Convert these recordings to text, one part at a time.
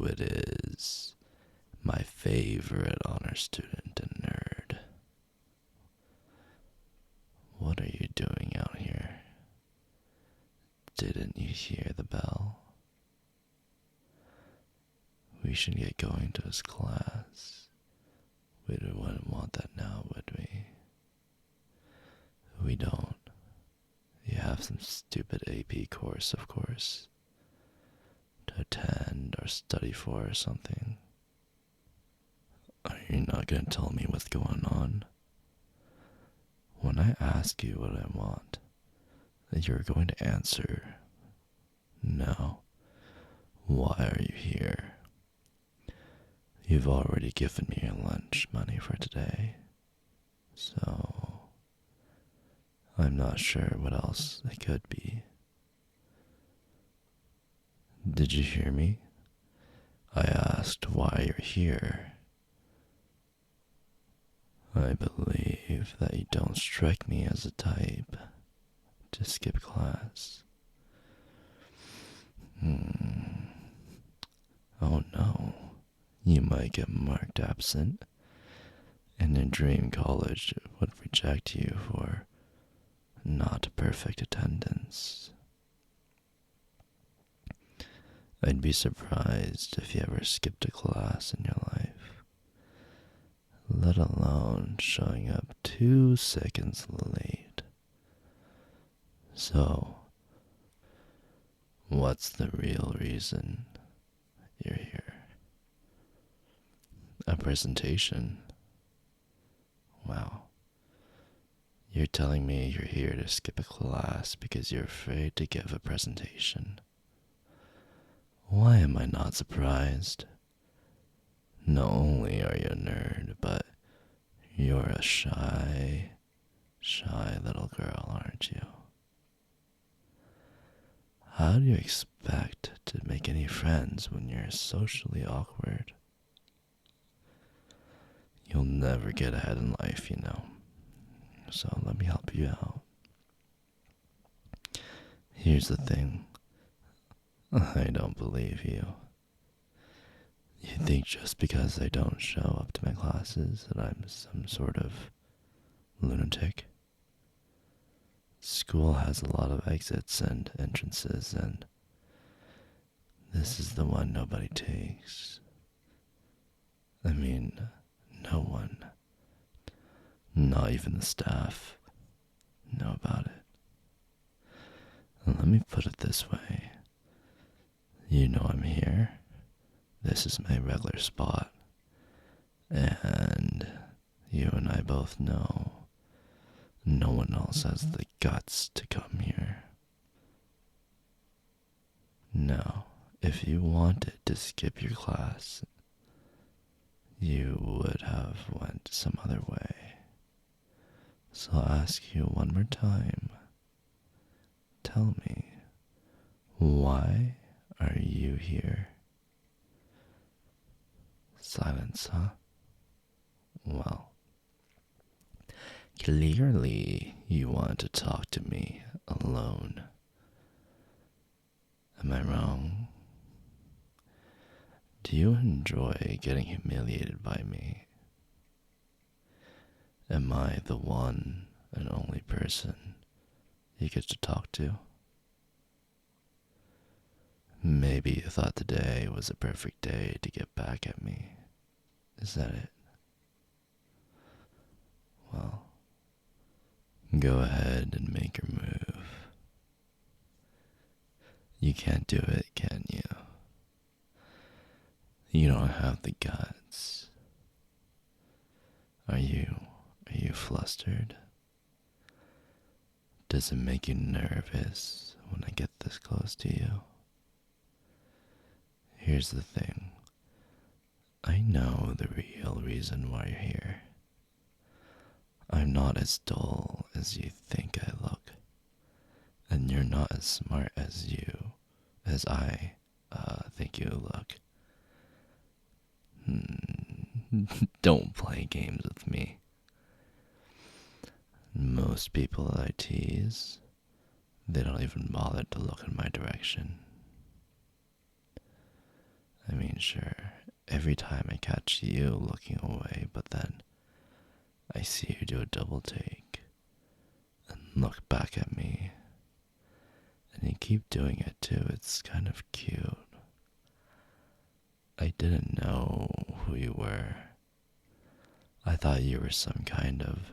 it is, my favorite honor student and nerd. What are you doing out here? Didn't you hear the bell? We should get going to his class. We wouldn't want that now, would we? We don't. You have some stupid AP course, of course, to attend or study for or something. Are you not going to tell me what's going on? When I ask you what I want, you're going to answer, no. Why are you here? You've already given me your lunch money for today, so I'm not sure what else it could be. Did you hear me? I asked why you're here. I believe that you don't strike me as a type to skip class. Oh no, you might get marked absent, and your dream college would reject you for not perfect attendance. I'd be surprised if you ever skipped a class in your life, let alone showing up 2 seconds late. So, what's the real reason you're here? A presentation? Wow. You're telling me you're here to skip a class because you're afraid to give a presentation. Why am I not surprised? Not only are you a nerd, but you're a shy little girl, aren't you? How do you expect to make any friends when you're socially awkward? You'll never get ahead in life, you know. So let me help you out. Here's the thing. I don't believe you. You think just because I don't show up to my classes that I'm some sort of lunatic? School has a lot of exits and entrances, and this is the one nobody takes. I mean, no one, not even the staff, know about it. And let me put it this way. You know I'm here. This is my regular spot. And you and I both know no one else has the guts to come here. Now, if you wanted to skip your class, you would have went some other way. So I'll ask you one more time. Tell me, why are you here? Silence, huh? Well, clearly you want to talk to me alone. Am I wrong? Do you enjoy getting humiliated by me? Am I the one and only person you get to talk to? Maybe you thought today was a perfect day to get back at me. Is that it? Well, go ahead and make your move. You can't do it, can you? You don't have the guts. Are you flustered? Does it make you nervous when I get this close to you? Here's the thing. I know the real reason why you're here. I'm not as dull as you think I look. And you're not as smart as I think you look. Don't play games with me. Most people that I tease, they don't even bother to look in my direction. I mean, sure, every time I catch you looking away, but then I see you do a double take and look back at me, and you keep doing it too. It's kind of cute. I didn't know who you were. I thought you were some kind of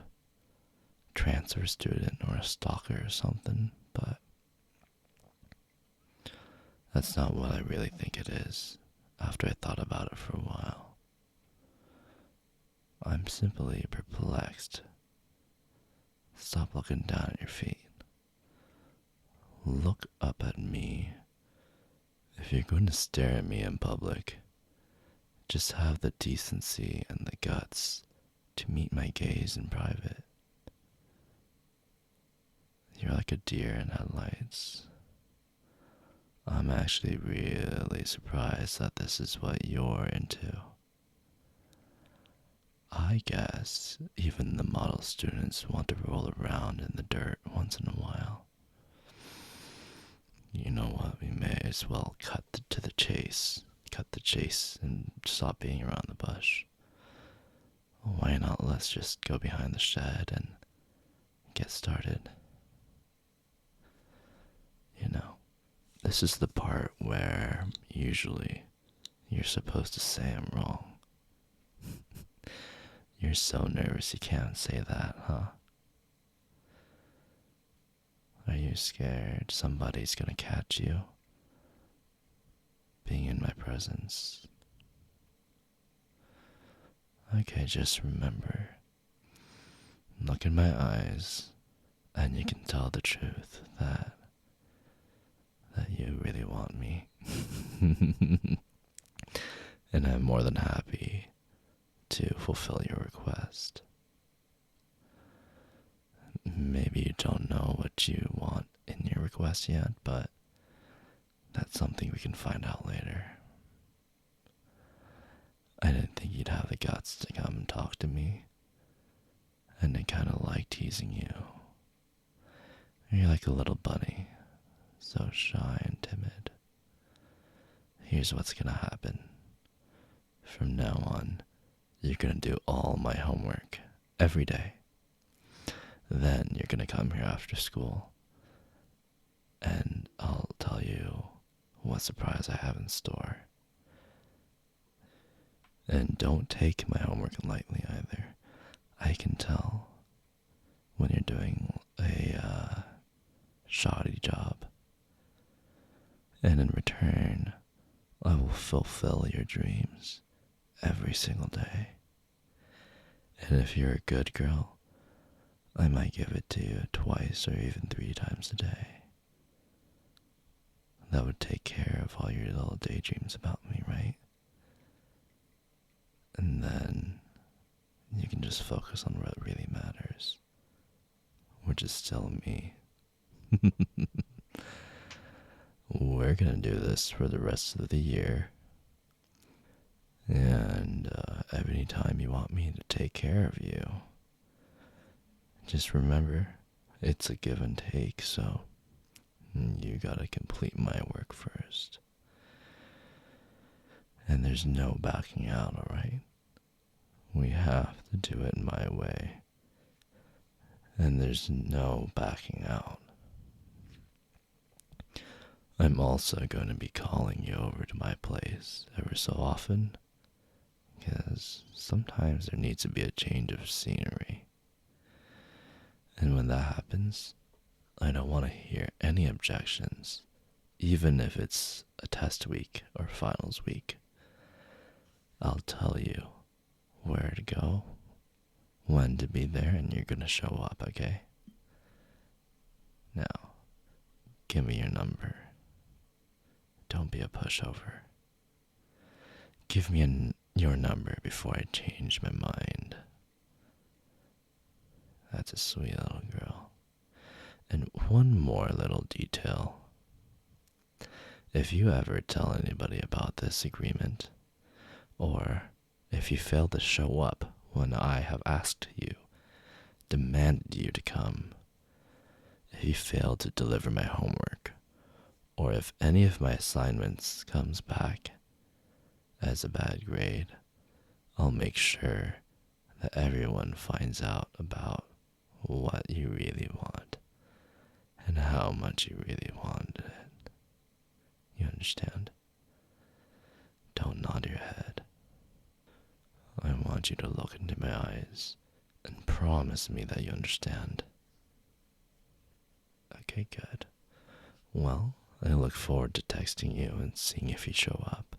transfer student or a stalker or something, but that's not what I really think it is after I thought about it for a while. I'm simply perplexed. Stop looking down at your feet. Look up at me. If you're going to stare at me in public, just have the decency and the guts to meet my gaze in private. You're like a deer in headlights. I'm actually really surprised that this is what you're into. I guess even the model students want to roll around in the dirt once in a while. You know what, we may as well cut to the chase. Cut the chase and stop being around the bush. Why not let's just go behind the shed and get started? You know, this is the part where usually you're supposed to say I'm wrong. You're so nervous you can't say that, huh? Are you scared somebody's gonna catch you being in my presence? Okay, just remember, look in my eyes and you can tell the truth that you really want me. And I'm more than happy to fulfill your request. Maybe you don't know what you want in your request yet, but that's something we can find out later. I didn't think you'd have the guts to come and talk to me, and I kind of like teasing you. You're like a little bunny, so shy and timid. Here's what's gonna happen. From now on, you're gonna do all my homework every day. Then you're gonna come here after school, and I'll tell you what surprise I have in store. And don't take my homework lightly either. I can tell when you're doing a shoddy job. And in return, I will fulfill your dreams every single day. And if you're a good girl, I might give it to you twice or even 3 times a day. That would take care of all your little daydreams about me, right? And then you can just focus on what really matters, which is still me. We're gonna do this for the rest of the year. And every time you want me to take care of you, just remember, it's a give and take, so you gotta complete my work first. And there's no backing out, alright? We have to do it my way. And there's no backing out. I'm also going to be calling you over to my place ever so often, because sometimes there needs to be a change of scenery. And when that happens, I don't want to hear any objections, even if it's a test week or finals week. I'll tell you where to go, when to be there, and you're gonna show up, okay? Now, give me your number. Don't be a pushover. Give me your number before I change my mind. That's a sweet little girl. And one more little detail. If you ever tell anybody about this agreement, or if you fail to show up when I have asked you, demanded you to come, if you fail to deliver my homework, or if any of my assignments comes back as a bad grade, I'll make sure that everyone finds out about what you really want and how much you really wanted it. You understand? Don't nod your head. I want you to look into my eyes and promise me that you understand. Okay, good. Well, I look forward to texting you and seeing if you show up.